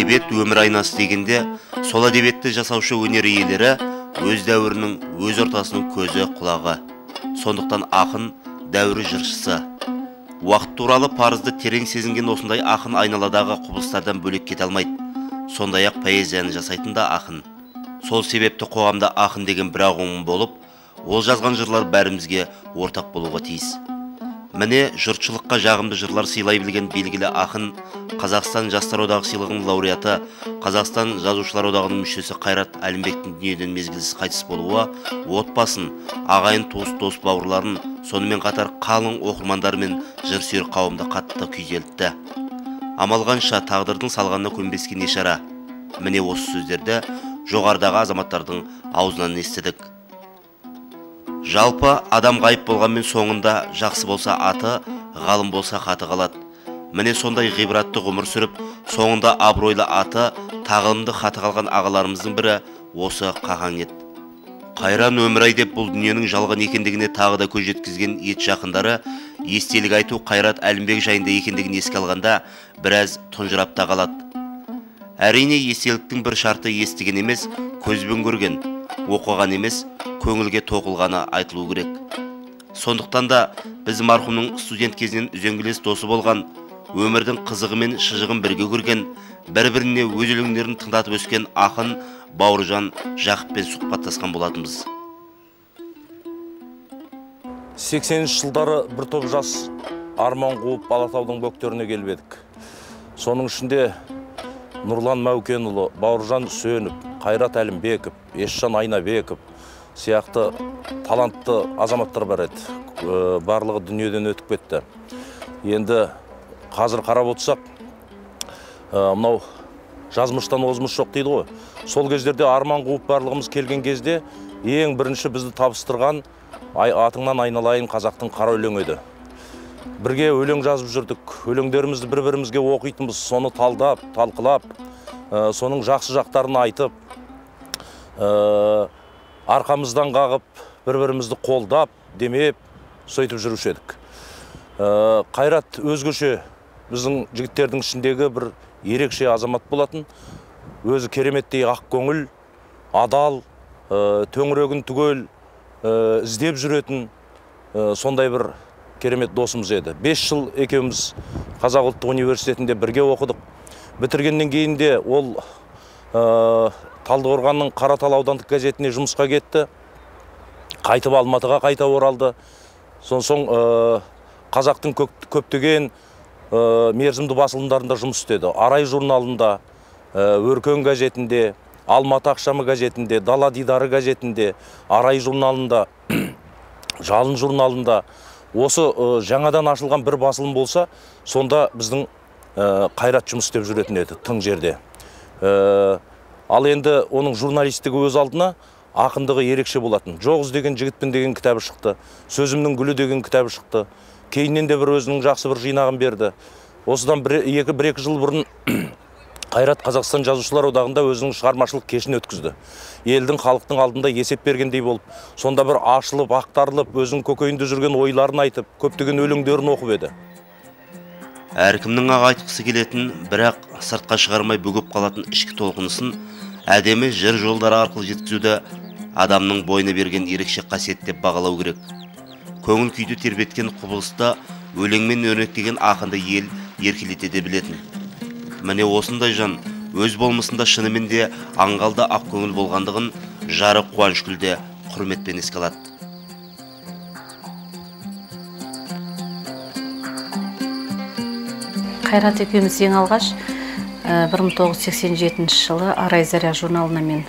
әдебиет өмір айнасы дегенде, сол әдебиетті жасаушы өнер иелері өз дәуірінің, өз ортасының көзі, құлағы. Сондықтан ақын дәуірі жыршысы. Уақыт туралы парызды терең сезінген осындай ақын айналадағы құбылыстардан бөлек кете алмайды. Сондай-ақ поэзияны жасайтын да ақын. Сол себепті қоғамда ақын деген бір ұғым болып, ол жазған жырлар бәрімізге ортақ болуға тиіс. Міне жұртшылыққа жағымды жырлар сыйлай білген белгілі ақын, Қазақстан Жастар одағы сыйлығының лауреаты, Қазақстан Жазушылар одағының мүшесі Қайрат Әлімбектің дүниеден мезгілсіз қайтыс болуы, отбасын, ағайын туыс дос бауырларын, сонымен қатар қалың оқырмандар мен жыр-сүйер қауымды қатты күйзелтті. Амал қанша тағдырдың салғанына көнбеске не шара. Міне осы сөздерді жоғарыдағы азаматтардың аузынан естідік. Жалпы адам ғайып болғанмен соңында жақсы болса аты, ғалым болса хаты қалады. Міне сондай ғибратты ғұмыр сүріп, соңында абыройлы аты, тағылымды хаты қалған ағаларымыздың бірі осы Қаһаң еді. Қайран өмір-ай деп бұл дүниенің жалған екендігіне тағы да көз жеткізген ет жақындары естелік айту Қайрат Әлімбек жайында екендігін еске алғанда біраз тұнжырап та қалады. Әрине естеліктің бір шарты естіген емес, көзбен көрген, оқыған емес, көңілге тоқылғаны айтылу керек. Сондықтан да біз марқұмның студент кезінен үзеңгілес досы болған, өмірдің қызығы мен шыжығын бірге көрген, бір-біріне өз өлеңдерін тыңдатып өскен ақын Бауыржан Жақыппен сұхбаттасқан болатынбыз. 80-ші жылдары бір топ жас арман қуып Алатаудың бөктеріне келіп едік. Соның ішінде Нұрлан Мәукенұлы, Бауыржан Сөніп, Қайрат Әлімбеков, Есжан Айнабеков сияқты талантты азаматтар бар еді. Барлығы дүниеден өтіп кетті. Енді қазір қарап отырсақ, мынау жазмыштан озмыш жоқ дейді ғой. Сол кездерде арман қуып барлығымыз келген кезде ең бірінші бізді табыстырған атыңнан айналайын қазақтың қара өлеңі еді. Бірге өлең жазып жүрдік. Өлеңдерімізді бір-бірімізге оқитынбыз, соны талдап, талқылап, соның жақсы жақтарын айтып, арқамыздан қағып, бір-бірімізді қолдап, демеп, сөйтіп жүруші едік. Қайрат өзгеше біздің жігіттердің ішіндегі бір ерекше азамат болатын. Өзі кереметтей ақ көңіл, адал, төңірегін түгел іздеп жүретін сондай бір керемет досымыз еді. 5 жыл екеуміз Қазақ ұлттық университетінде бірге оқыдық. Бітіргеннен кейін де ол Талдықорғанның Қаратал аудандық газетіне жұмысқа кетті. Қайтып Алматыға қайта оралды. Соң қазақтың көптеген мерзімді басылымдарында жұмыс істеді. Арай журналында, Өркен газетінде, Алматы ақшамы газетінде, Дала дидары газетінде, Арай журналында, Жалын журналында. Осы жаңадан ашылған бір басылым болса, сонда біздің Қайрат жұмыс істеп жүретін еді, тың жерде. Ал енді оның журналистігі өз алдына ақындығы ерекше болатын. Жоқ іздеген жігітпін деген кітабы шықты. Сөзімнің гүлі деген кітабы шықты. Кейіннен де бір өзінің жақсы бір жинағын берді. Осыдан бір-екі жыл бұрын Қайрат Қазақстан Жазушылар одағында өзінің шығармашылық кешін өткізді. Елдің, халықтың алдында есеп бергендей болып, сонда бір ашылып, ақтарылып, өзінің көкейінде жүрген ойларын айтып, көптеген өлеңдерін оқып еді. Әркімнің ақ айтқысы келетін, бірақ сыртқа шығармай бүгіп қалатын ішкі толқынысын әдемі жыр жолдары арқылы жеткізуді адамның бойына берген ерекше қасиет деп бағалау керек. Көңіл күйді тербеткен құбылысты өлеңмен өрнектеген ақынды ел еркелете де білетін. Міне осындай жан өз болмысында шынымен де аңғалда ақ көңіл болғандығын жары Қуанышгүлде құрметпен еске алады. Қайрат екеуміз ең алғаш 1987 жылы Арай Заря журналына мен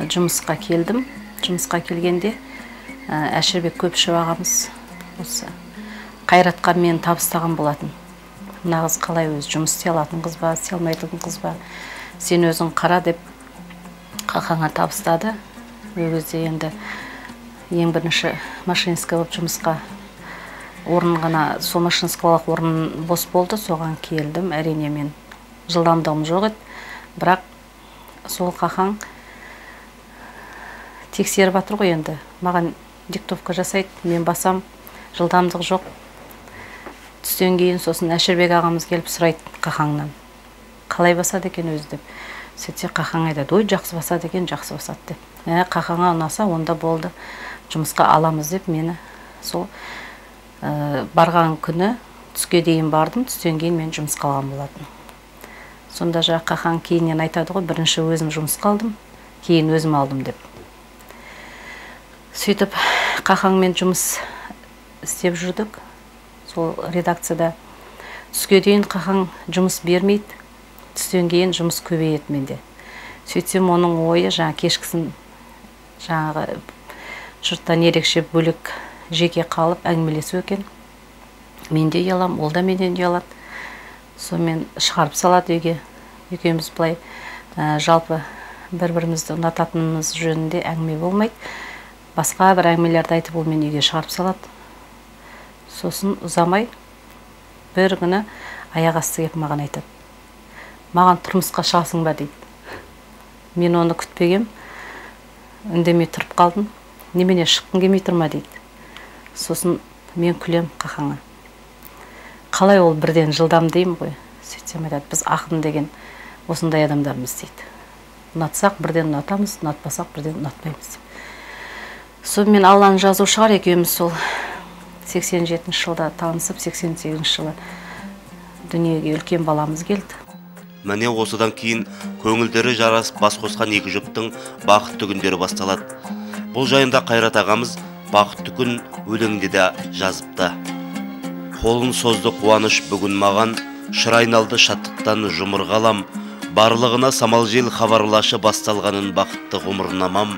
жұмысқа келдім. Жұмысқа келгенде Әшірбек Көпшев ағамыз осы Қайратқа мен табыстаған болатын. Мына қыз қалай өз жұмыс істей алатын қыз ба, істей алмайтын қыз ба, сен өзің қара деп Қахаңа табыстады. Ол кезде енді ең бірінші машинистка болып жұмысқа орын ғана, сол машинисткалық орын бос болды, соған келдім. Әрине мен жылдамдығым жоқ еді, бірақ сол Қахаң тексеріп жатыр ғой енді. Маған диктовка жасайды, мен басам, жылдамдық жоқ. Түстен кейін сосын Әшірбек ағамыз келіп сұрайды Қахаңнан. қалай басады екен өзі деп. Сөйтсе қақаң айтады, ой жақсы басады екен, жақсы басады деп. Қақаңа ұнаса, онда болды, жұмысқа аламыз деп мені сол барған күні түске дейін бардым, түстен кейін мен жұмыс қалған болатын. Сонда қақаң кейіннен айтады ғой, бірінші өзім жұмыс қалдым, кейін өзім алдым деп. Сөйтіп қақаңмен жұмыс істеп жүрдік. Сол редакцияда түске дейін қақаң жұмыс бермейді, түстен кейін жұмыс көбейеді менде. Сөйтсем оның ойы кешкісін жұрттан ерекше бөлек жеке қалып әңгімелесу екен. Мен де ұялам, ол да менен ұялады. Сонымен шығарып салады үйге. Екеуміз былай жалпы бір-бірімізді ұнататынымыз жөнінде әңгіме болмайды. Басқа бір әңгімелерді айтып ол мен үйге шығарып салады. Сосын ұзамай бір күні аяқ асты келіп маған айтады. Маған тұрмысқа шығасың ба дейді. Мен оны күтпегем. Үндемей тұрып қалдым. Немене шыққың келмей тұрма дейді. Сосын мен күлем қақаңа. Қалай ол бірден жылдам деймін ғой. Сөйтсем айтады, біз ақын деген осындай адамдармыз дейді. Ұнатсақ бірден ұнатамыз, ұнатпасақ бірден ұнатпаймыз. Сонымен Алланың жазуы шығар, екеуміз сол 87 жылда танысып, 88 жылы дүниеге үлкен баламыз келді. Міне осыдан кейін көңілдері жарасып бас қосқан екі жұптың бақытты күндері басталады. Бұл жайында Қайрат ағамыз бақытты күн өлеңде де жазыпты. Қолын созды қуаныш бүгін маған, шыр айналды шаттықтан жұмыр қалам, барлығына самал жел хабарлашы басталғанын бақытты ғұмырнамам,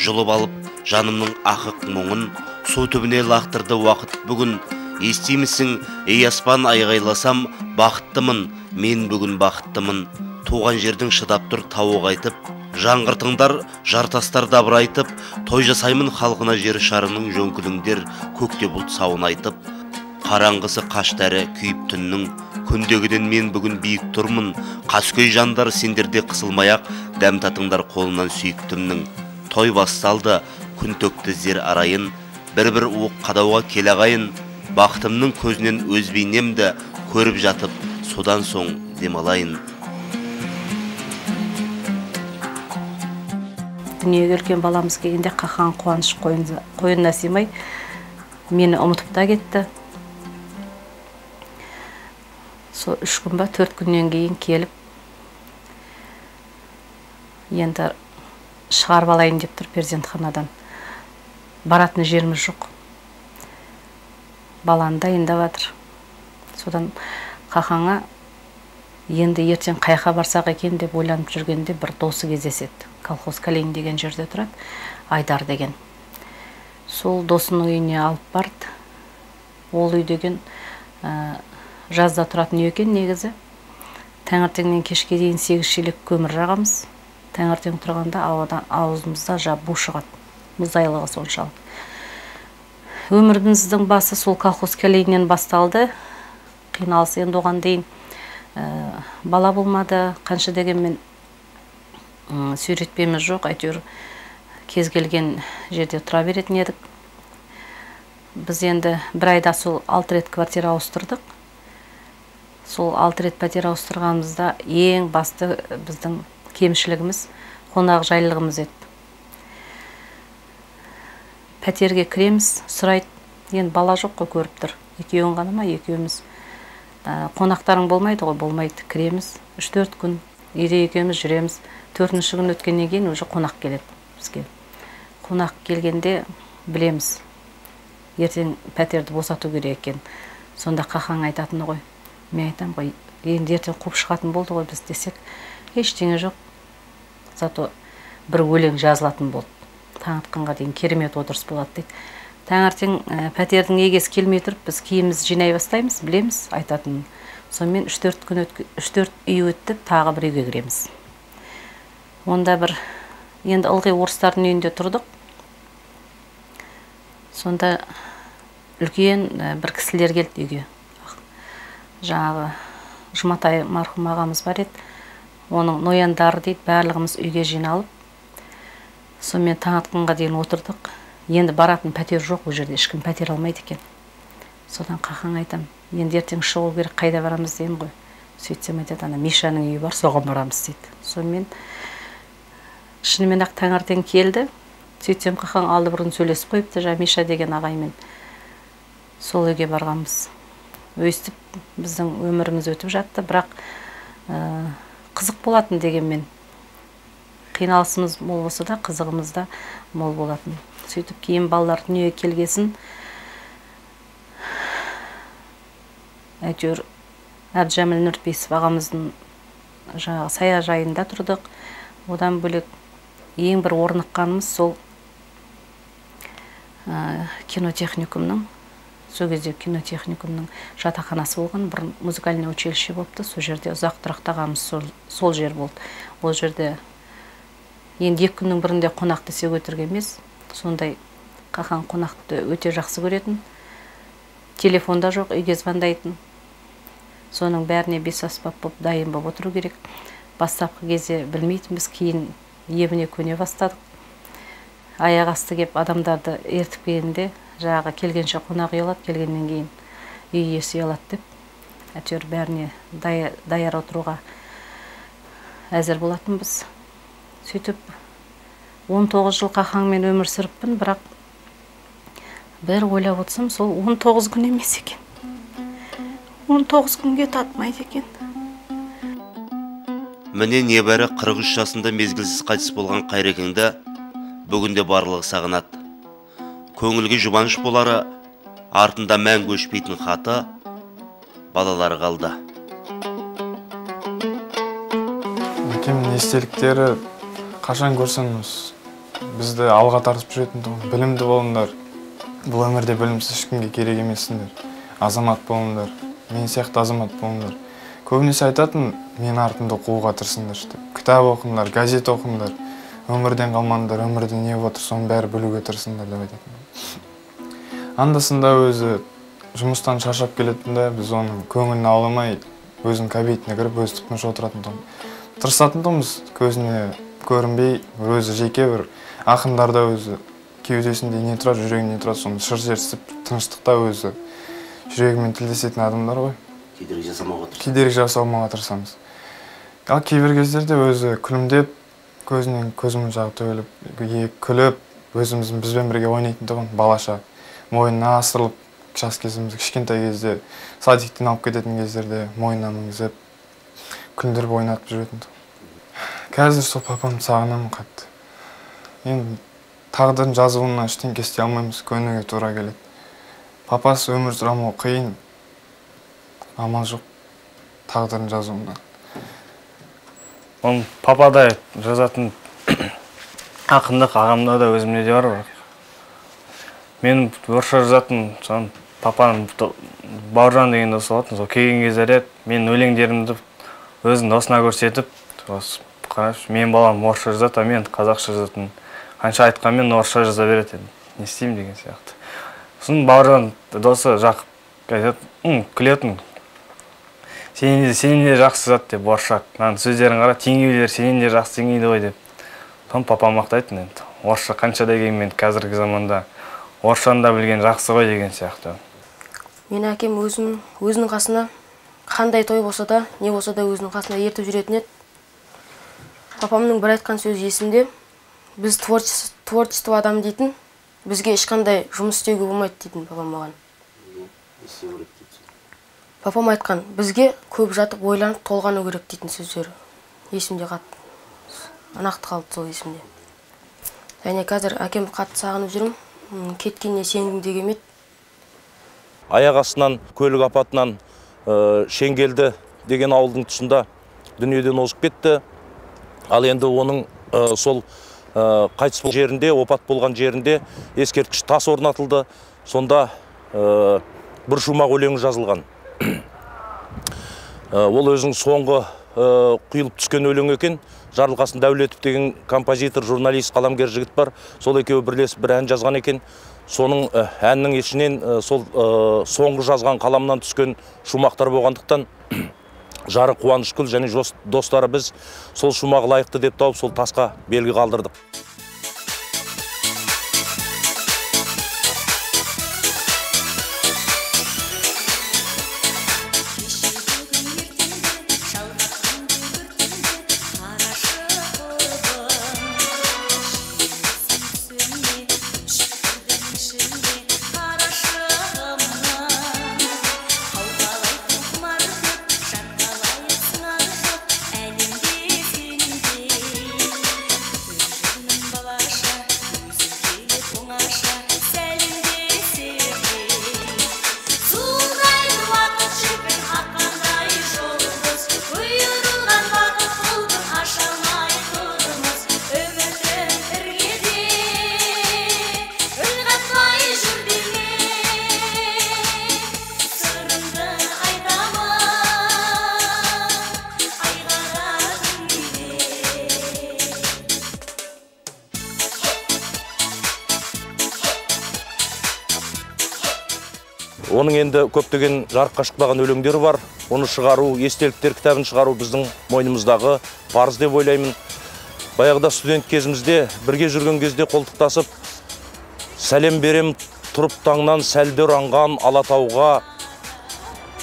жұлып алып жанымның ақық мұңын, су түбіне лақтырды уақыт бүгін. Естимісің, ей аспан айғайласам, бақыттымын, мен бүгін бақыттымын. Туған жердің шыдап тұр тауық айтып, жаңғыртыңдар, жартастар дабырайтып, той жасаймын халқына жер шарының жөңкіліңдер, көкте бұлт сауын айтып. Қараңғысы қаштары күйіп түннің, күндегіден мен бүгін биік тұрмын. Қаскөй жандар сендерде қысылмаяқ, дәм татыңдар қолынан сүйіктімнің. Той басталды, күн төкті зер арайын, бір-бір уық қадауға келе ағайын. Бақытымның көзінен өз бейнемді көріп жатып, содан соң демалайын. Дүниеге үлкен баламыз келгенде қақаң қуаныш қойынына сыймай, мені ұмытып та кетті. Сол 3 күн ба 4 күннен кейін келіп, енді шығарып алайын деп тұр перзентханадан. Баратын жеріміз жоқ. Баланы дайындап жатыр. Содан қақаңа енді ертең қайқа барсақ екен деп ойланып жүргенде бір досы кездеседі. Колхоз Калин деген жерде тұрады, Айдар деген. Сол досының үйіне алып барды. Ол үй деген жазда тұратын үй екен негізі. Таңертеңнен кешке дейін 8 шелек көмір жағамыз. Таңертең тұрғанда аузымызда бу шығады. Мұз айлығы соншалық. Өміріміздің басы сол колхоз Калиннен басталды. Қиналыс енді оған дейін бала болмады. Қанша дегенмен сүйретпеміз жоқ. Әйтеуір кез келген жерде тұра беретін едік. Біз енді бір айда сол 6 рет квартира ауыстырдық. Сол 6 рет пәтер ауыстырғанымызда ең басты біздің кемшілігіміз қонақ жайлылығымыз еді. Пәтерге кіреміз, сұрайды, енді бала жоқ қой көріп тұр. Екеуің ғана ма, екеуміз. Қонақтарың болмайды ғой, болмайды. Кіреміз, 3-4 күн, үйде екеуміз жүреміз. 4-ші күн өткеннен кейін уже қонақ келеді бізге. Қонақ келгенде білеміз, ертең пәтерді босату керек екен. Сонда қақаң айтатыны ғой. Мен айтам ғой, енді ертең қуып шығатын болды ғой біз десек, ештеңе жоқ. Зато бір өлең жазылатын болды. Таң атқанға дейін керемет отырыс болады дейді. Таңертең пәтердің егесі келмей тұрып, біз киімімізді жинай бастаймыз, білеміз айтатын. Сонымен 3-4 үй өтіп, тағы бір үйге кіреміз. Онда бір енді ылғи орыстардың үйінде тұрдық. Сонда үлкен бір кісілер келді үйге. Жаңағы Жұматай марқұм ағамыз бар еді. Оның нояндары дейді, барлығымыз үйге жиналып. Сонымен таң атқанға дейін отырдық. Енді баратын пәтер жоқ, ол жерде ешкім пәтер алмайды екен. Содан қақаң айтам, енді ертең шығу керек, қайда барамыз деймін ғой. сөйтсем айтады, ана Мишаның үйі бар, соған барамыз дейді. Сонымен шынымен ақ таңертең келді. Сөйтсем қақаң алды бұрын сөйлесіп қойыпты, жаңа Миша деген ағаймен. Сол үйге барғанбыз. Өйстіп біздің өміріміз өтіп жатты, бірақ қызық болатын дегенмен. Қиналысымыз мол болса да, қызығымыз да мол болатын. Сөйтіп кейін балалар дүниеге келгесін, әйтеуір Әбдіжәміл Нұрпейісов ағамыздың жаңағы саяжайында тұрдық. Одан бөлек ең бір орныққанымыз сол кинотехникумның, сол кезде кинотехникумның жатақханасы болған, бір музыкальный училище болыпты. Сол жерде ұзақ тұрақтағанымыз сол жер болды. Ол жерде енді 2 күннің бірінде қонақ десе өтірік емес. Сондай қақан қонақты өте жақсы көретін. Телефонда жоқ, үйге звондайтын. Соның бәріне бесаспап болып дайын болып отыру керек. Бастапқы кезде білмейтінбіз, кейін ебіне көне бастадық. Аяқ асты кеп адамдарды ертіп келгенде, жаңағы келгенше қонақ ұялады, келгеннен кейін үй иесі ұялады деп, әйтеуір бәріне даяр отыруға әзір болатынбыз. Сөйтіп 19 жыл қақаңмен өмір сүріппін, бірақ бір ойлап отырсам, сол 19 күн емес екен. 19 күнге татмайды екен. Міне небәрі 43 жасында мезгілсіз қайтыс болған Қайрекеңді бүгінде барлығы сағынады. Көңілге жұбаныш болары, артында мәңгі өшпейтін хаты, балалары қалды. Әкемнің естеліктері қашан көрсеңіз, бізді алға тартып жүретін тұғын. Білімді болыңдар. Бұл өмірде білімсіз ешкімге керек емессіңдер. Азамат болыңдар. Мен сияқты азамат болыңдар. Көбінесе айтатын, мен артымды қууға тырысыңдар. Кітап оқыңдар, газет оқыңдар. Өмірден қалмаңдар, өмірде не отыр, соның бәрі білуге тырысыңдар деп айтатын. Андасында өзі жұмыстан шаршап келетінде, біз оның көңілін ауламай, өзінің кабинетіне кіріп, өзі тыныш отыратын тұғын. Тырысатын тұғымыз, көзіне көрінбей, өзі жеке бір ақындарда өзі кеудесінде не тұрады, жүрегіне тұрады, соны шыр жерсіп, тыныштықта өзі жүрегімен тілдесетін адамдар ғой. Кедергі жасамауға тырысамыз. Ал кейбір кездерде өзі күлімдеп, көзінен көзімін жағы төгіліп, күліп, өзіміздің бізбен бірге ойнайтын тұғын, балаша. Мойнына асырылып, жас кезімізді кішкентай кезде, садиктен алып кететін кездерде мойнына мінгізіп, күлдіріп ойнатып жүретін тұғын. Қазір сол папамды сағынамын қатты. Енді тағдырдың жазуына ештеңе істей алмаймыз, көнуге тура келеді. Папасы өмір сұрамау қиын, амал жоқ тағдырдың жазуына. Оның пападай жазатын ақындық ағамда да өзімде де бар. Мен орысша жазатын папаның Бауыржан деген досы болатын. Сол келген кездерде мен өлеңдерімді өзінің досына көрсетіп, мен балам орысша жазады, мен қазақша жазатын. Қанша айтқанмен орысша жаза береді. Не істеймін деген сияқты. Сосын Бауыржан досы жақып айтады, күлетін. Сенен де жақсы зат деп, орысша. Сөздерін қара, теңеулер сенен де жақсы теңейді ғой деп. Соны папам мақтайтын енді. Орысша қанша дегенмен қазіргі заманда орысшаны да білген жақсы ғой деген сияқты. Мен әкем өзінің қасына қандай той болса да, не болса да өзінің қасына ертіп жүретін еді. Папамның бір айтқан сөзі есімде. Біз творчество адам дейтін, бізге ешқандай жұмыс істеуге болмайды дейтін папам маған. Папам айтқан, бізге көп жатып ойланып толғану керек дейтін сөздері. Есімде қатты. Анақты қалды сол есімде. Және қазір әкем қатты сағынып жүрім. Кеткеніне сенгім деген еді. Аяқ астынан, көлік апатынан Шеңгелді деген ауылдың тұсында дүниеден озып кетті. Ал енді оның сол қайтыс болған жерінде, опат болған жерінде ескерткіш тас орнатылды. Сонда бір шумақ өлеңі жазылған. Ол өзінің соңғы құйылып түскен өлең екен. Жарылқасын Дәулетов деген композитор, журналист, қаламгер жігіт бар. Сол екеуі бірлесіп бір ән жазған екен. Соның әннің ішінен сол соңғы жазған қаламнан түскен шумақтар болғандықтан жары Қуанышкүл және достары біз сол шумағы лайықты деп тауып сол тасқа белгі қалдырдық. Оның енді көптеген жарыққа шықпаған өлеңдері бар. Оны шығару, естеліктер кітабын шығару біздің мойнымыздағы парыз деп ойлаймын. Баяғыда студент кезімізде бірге жүрген кезде қолтықтасып сәлем берем тұрып таңнан сәлдер аңған алатауға,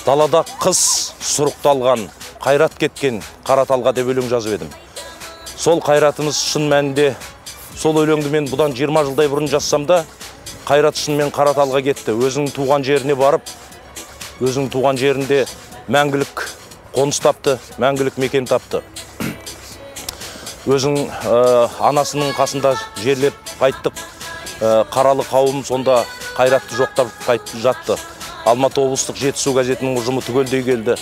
далада қыс сұрықталған, қайрат кеткен қараталға деп өлең жазып едім. Сол қайратымыз шын мәнінде, сол өлеңді мен бұдан 20 жылдай бұрын жазсам да, қайрат шынымен қараталға кетті. Өзінің туған жеріне барып, өзінің туған жерінде мәңгілік қоныс тапты, мәңгілік мекен тапты. Өзінің анасының қасында жерлеп қайттық. Қаралы қауым сонда қайратты жоқтап қайтып жатты. Алматы облыстық Жетісу газетінің ұжымы түгелдей келді.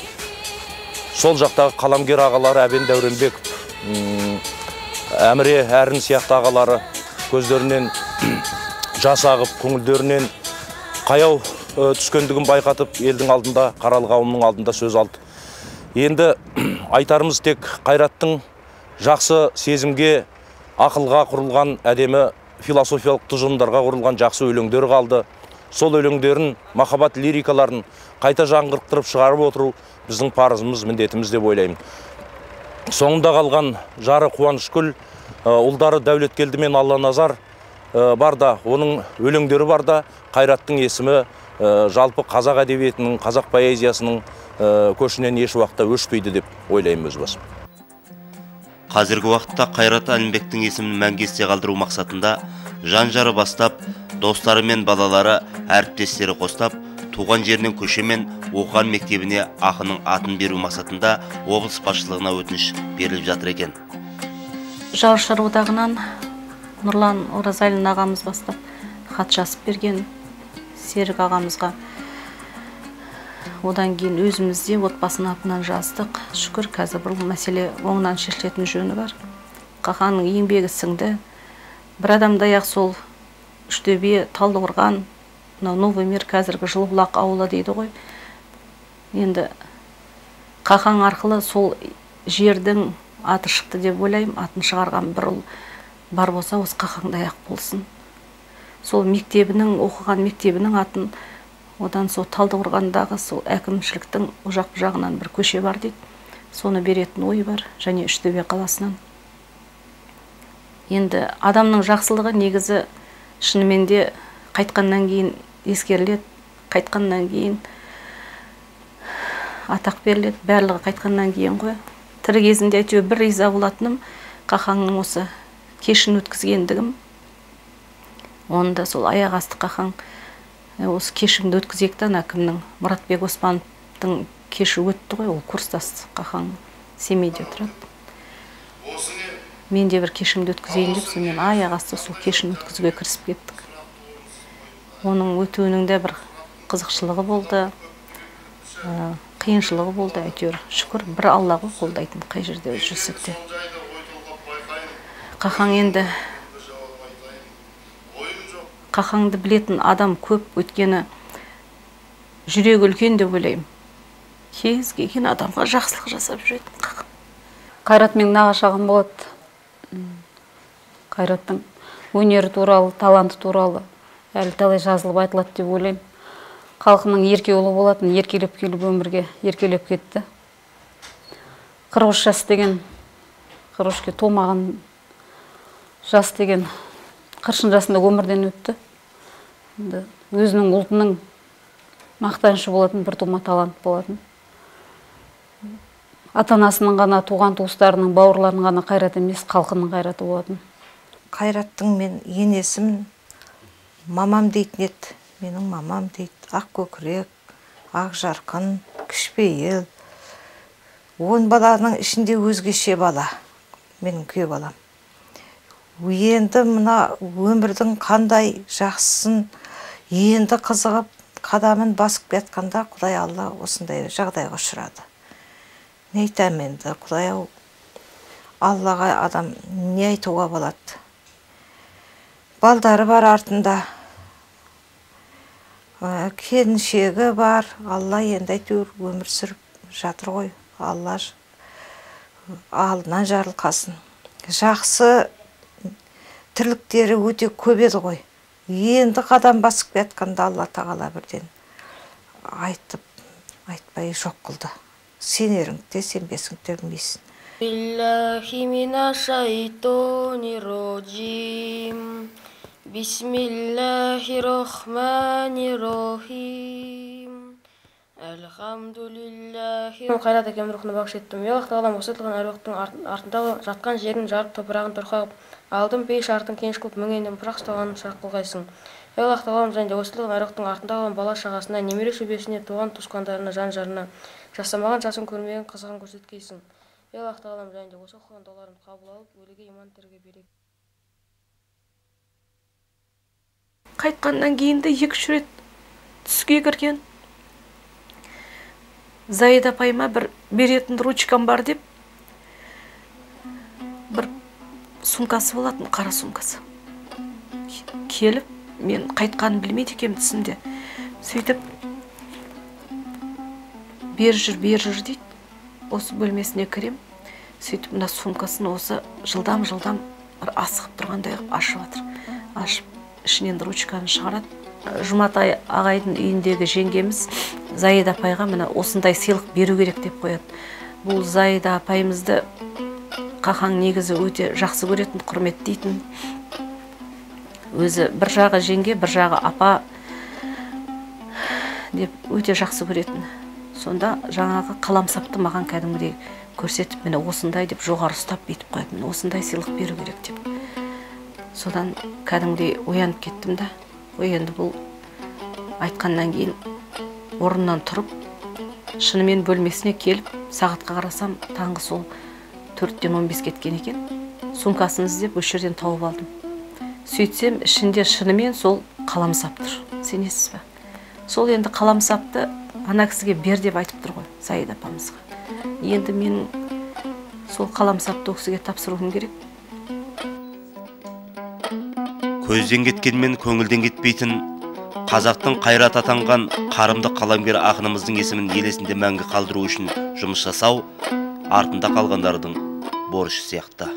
Сол жақтағы қаламгер ағалары Әбен Дәуренбеков, Әміре Әрін сияқты ағалары көздерінен жас ағып, көңілдерінен қаяу түскендігін байқатып, елдің алдында, қаралы қауымның алдында сөз алды. Енді айтарымыз тек қайраттың жақсы сезімге, ақылға құрылған әдемі философиялық тұжырымдарға құрылған жақсы өлеңдері қалды. Сол өлеңдерін, махаббат лирикаларын қайта жаңғырықтырып шығарып отыру біздің парызымыз, міндетіміз деп ойлаймын. Соңында қалған жары Қуанышкүл, ұлдары Дәулеткелді мен Алланазар бар да, оның өлеңдері бар да, қайраттың есімі жалпы қазақ әдебиетінің, қазақ поэзиясының көшінен еш уақытта өшпейді деп ойлаймын өз басым. Қазіргі уақытта Қайрат Әлімбектің есімін мәңгі есте қалдыру мақсатында жан-жары бастап, достары мен балалары, әріптестері қостап, туған жерінен көше мен оқыған мектебіне ақынның атын беру мақсатында облыс басшылығына өтініш беріліп жатыр екен. Жазушылар одағынан Нұрлан Оразалин ағамыз бастап хат жазып берген, Серік ағамызға. Одан кейін өзімізде отбасының атынан жаздық. Шүкір, қазір бұл мәселе оңынан шешілетін жөні бар. Қақаның еңбегі сіңді. Бір адамдай ақ сол Үштөбе, Талдықорған, Новый Мир, қазіргі Жылыбұлақ ауылы дейді ғой. Енді Қақаң арқылы сол жердің аты шықты деп ойлаймын. Атын шығарған бір ұл бар болса, осы Қақаңдай ақ болсын. Сол мектебінің, оқыған мектебінің атын, одан сол Талдықорғандағы сол әкімшіліктің жақ жағынан бір көше бар дейді. Соны беретін ой бар, және Үштөбе қаласынан. Енді адамның жақсылығы негізі шынымен де қайтқаннан кейін ескеріледі, қайтқаннан кейін атақ беріледі, барлығы қайтқаннан кейін ғой. Тірі кезінде әйтеуір бір риза болатыным Қақаңның осы кешін өткізгендігім. Оны да сол аяқ асты Қақаң осы кешімді өткізекті әкімнің Мұратбек Оспановтың кеші өтті ғой, ол курстас Қақаң Семейде тұрады. Мен де бір кешімді өткізейін деп, сонымен аяқ асты сол кешін өткізуге кірісіп кеттік. Оның өтуінің де бір қызықшылығы болды, қиыншылығы болды, әйтеуір шүкір, бір Алла ғой қолдайтын қай жерде жүрсек те. Қақаң енді Қақаңды білетін адам көп, өткені жүрегі үлкен деп ойлаймын. Кез келген адамға жақсылық жасап жүретін Қақаң. Қайрат менің нағашы ағам болады. Қайраттың өнері туралы, таланты туралы әлі талай жазылып айтылады деп ойлаймын. Халқының ерке ұлы болатын, еркелеп келіп өмірге еркелеп кетті. 43 жас деген, 43-ке толмаған жас деген 40 жасында өмірден өтті. Өзінің ұлтының мақтанышы болатын, бір тума талант болатын. Ата-анасының ғана, туған туыстарының, бауырларының ғана қайрат емес, халқының қайраты болатын. Қайраттың мен енесім мамам дейтін еді. Менің мамам дейді, ақ көкірек, ақ жарқын, кішіпейіл. 10 баланың ішінде өзгеше бала, менің күйеу балам. Енді мына өмірдің қандай жақсысын енді қызығып, қадамын басып кетканда Құдай Алла осындай жағдайға ұшырады. Не айтам енді, Құдай Аллаға адам не айтуға болады? Балдары бар артында, келіншегі бар, Алла енді әйтеуір өмір сүріп жатыр ғой. Алла алдынан жарылқасын. Жақсы тірліктері өте көп еді ғой. Енді қадам басып кетканда Алла тағала бірден айтып айтпай жоқ қылды. Сенерің де сенбесің де білмейсің. Биллахи минашайтонирраджим. Бисмиллахиррахманиррахим. Алхамдулиллахи. Қайрат әкем рухына бағыш еттім. Аллах тағалам осы айтылған әруақтың артында жатқан жерін жарып, топырағын тұрқап алдым, бей шартын кеніш қылып мөңеннен пырақ ұстағанын шақ қылғайсың. Аллах тағалам және осы айтылған әруақтың артында қалған бала шағасына, немере шөбесіне, туған туысқандарына, жан жарына, жасамаған жасын көрмеген қызығын көрсеткейсің. Аллах тағалам және осы оқыған дуаларын қабыл алып, өліге иман терге берек. Қайтқаннан кейін де 2-3 рет түске кірген. Заида апайыма бір беретін ручкам бар деп, бір сумкасы болатын, қара сумкасы. Келіп, мен қайтқанын білмейді екем түсімде. Сөйтіп, бер жүр дейді. Осы бөлмесіне кірем. Сөйтіп, мына сумкасын осы жылдам бір асығып тұрғандай ашып жатыр. Ашып, ішінен ручканы шығарады. Жұматай ағайдың үйіндегі жеңгеміз Заида апайға мына осындай сыйлық беру керек деп қояды. Бұл Заида апайымызды қақаң негізі өте жақсы көретін, құрметтейтін. Өзі бір жағы жеңге, бір жағы апа деп өте жақсы көретін. Сонда жаңағы қаламсапты маған кәдімгідей көрсетіп, міне осындай деп жоғары ұстап бетіп қояды. Міне осындай сыйлық беру керек деп. Содан кәдімгідей оянып кеттім да. Енді бұл айтқаннан кейін орнынан тұрып, шынымен бөлмесіне келіп, сағатқа қарасам, таңғы сол 4-тен 15 кеткен екен. Сумкасын іздеп осы жерден тауып алдым. Сөйтсем, ішінде шынымен сол қаламсап тұр. Сенесіз бе? Сол енді қаламсапты ана кісіге бер деп айтып тұр ғой, Заида апамызға. Енді мен сол қаламсапты кісіге тапсыруым керек. Көзден кеткенмен көңілден кетпейтін, қазақтың қайрат атанған қарымды қаламгер ақынымыздың есімін ел есінде мәңгі қалдыру үшін жұмыс жасау артында қалғандардың борышы сияқты.